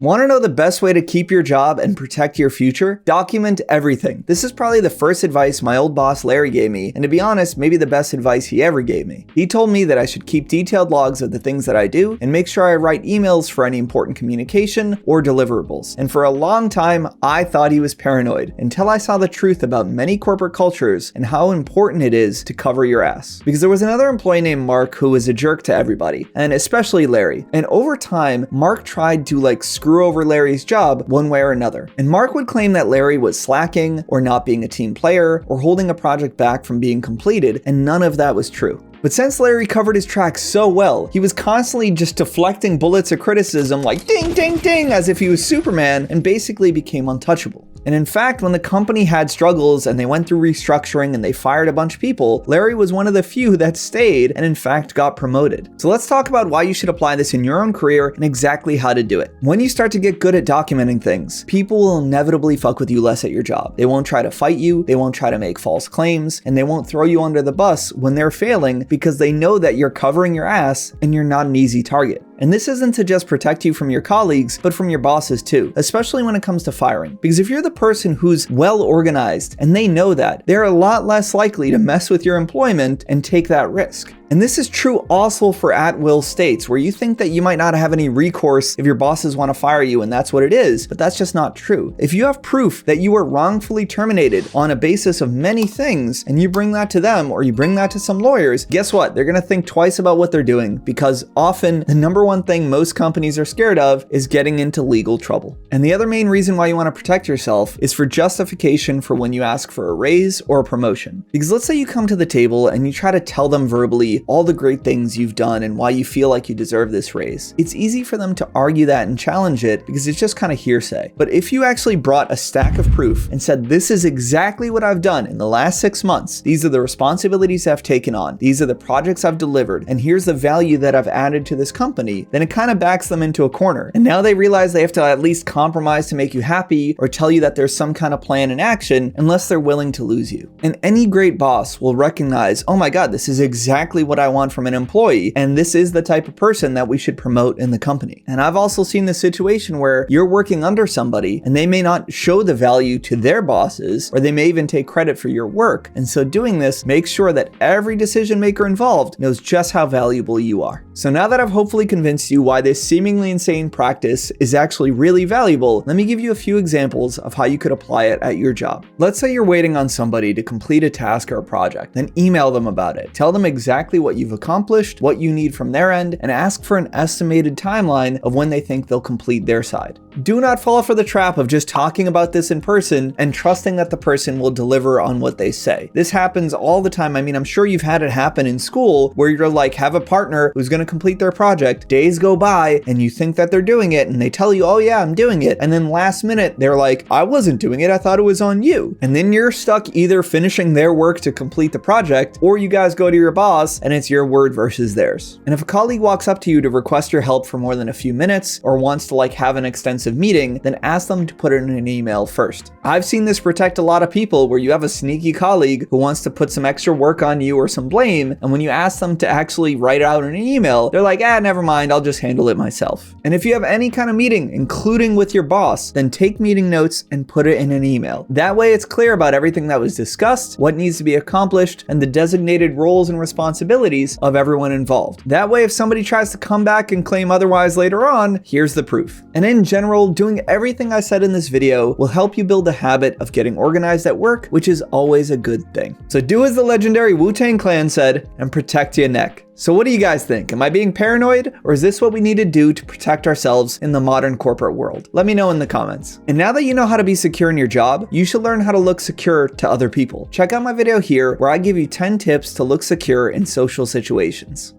Want to know the best way to keep your job and protect your future? Document everything. This is probably the first advice my old boss Larry gave me, and to be honest, maybe the best advice he ever gave me. He told me that I should keep detailed logs of the things that I do and make sure I write emails for any important communication or deliverables. And for a long time, I thought he was paranoid until I saw the truth about many corporate cultures and how important it is to cover your ass. Because there was another employee named Mark who was a jerk to everybody, and especially Larry. And over time, Mark tried to screw over Larry's job one way or another. And Mark would claim that Larry was slacking or not being a team player or holding a project back from being completed, and none of that was true. But since Larry covered his tracks so well, he was constantly just deflecting bullets of criticism like ding, ding, ding, as if he was Superman, and basically became untouchable. And in fact, when the company had struggles and they went through restructuring and they fired a bunch of people, Larry was one of the few that stayed and in fact got promoted. So let's talk about why you should apply this in your own career and exactly how to do it. When you start to get good at documenting things, people will inevitably fuck with you less at your job. They won't try to fight you, they won't try to make false claims, and they won't throw you under the bus when they're failing because they know that you're covering your ass and you're not an easy target. And this isn't to just protect you from your colleagues, but from your bosses too, especially when it comes to firing. Because if you're the person who's well organized and they know that, they're a lot less likely to mess with your employment and take that risk. And this is true also for at-will states, where you think that you might not have any recourse if your bosses want to fire you and that's what it is, but that's just not true. If you have proof that you were wrongfully terminated on a basis of many things, and you bring that to them or you bring that to some lawyers, guess what? They're going to think twice about what they're doing, because often the number one thing most companies are scared of is getting into legal trouble. And the other main reason why you want to protect yourself is for justification for when you ask for a raise or a promotion. Because let's say you come to the table and you try to tell them verbally all the great things you've done and why you feel like you deserve this raise. It's easy for them to argue that and challenge it because it's just kind of hearsay. But if you actually brought a stack of proof and said, this is exactly what I've done in the last 6 months, these are the responsibilities I've taken on, these are the projects I've delivered, and here's the value that I've added to this company, then it kind of backs them into a corner. And now they realize they have to at least compromise to make you happy or tell you that there's some kind of plan in action unless they're willing to lose you. And any great boss will recognize, oh my God, this is exactly what I want from an employee, and this is the type of person that we should promote in the company. And I've also seen the situation where you're working under somebody and they may not show the value to their bosses, or they may even take credit for your work. And so doing this makes sure that every decision maker involved knows just how valuable you are. So now that I've hopefully convinced you why this seemingly insane practice is actually really valuable, let me give you a few examples of how you could apply it at your job. Let's say you're waiting on somebody to complete a task or a project, then email them about it. Tell them exactly what you've accomplished, what you need from their end, and ask for an estimated timeline of when they think they'll complete their side. Do not fall for the trap of just talking about this in person and trusting that the person will deliver on what they say. This happens all the time. I mean, I'm sure you've had it happen in school where you're like, have a partner who's going to complete their project, days go by and you think that they're doing it and they tell you, oh yeah, I'm doing it. And then last minute, they're like, I wasn't doing it. I thought it was on you. And then you're stuck either finishing their work to complete the project, or you guys go to your boss and it's your word versus theirs. And if a colleague walks up to you to request your help for more than a few minutes or wants to have an extensive meeting, then ask them to put it in an email first. I've seen this protect a lot of people where you have a sneaky colleague who wants to put some extra work on you or some blame, and when you ask them to actually write it out in an email, they're like, never mind, I'll just handle it myself. And if you have any kind of meeting, including with your boss, then take meeting notes and put it in an email. That way it's clear about everything that was discussed, what needs to be accomplished, and the designated roles and responsibilities of everyone involved. That way, if somebody tries to come back and claim otherwise later on, here's the proof. And in general, doing everything I said in this video will help you build a habit of getting organized at work, which is always a good thing. So do as the legendary Wu-Tang Clan said and protect your neck. So what do you guys think? Am I being paranoid, or is this what we need to do to protect ourselves in the modern corporate world? Let me know in the comments. And now that you know how to be secure in your job, you should learn how to look secure to other people. Check out my video here where I give you 10 tips to look secure in social situations.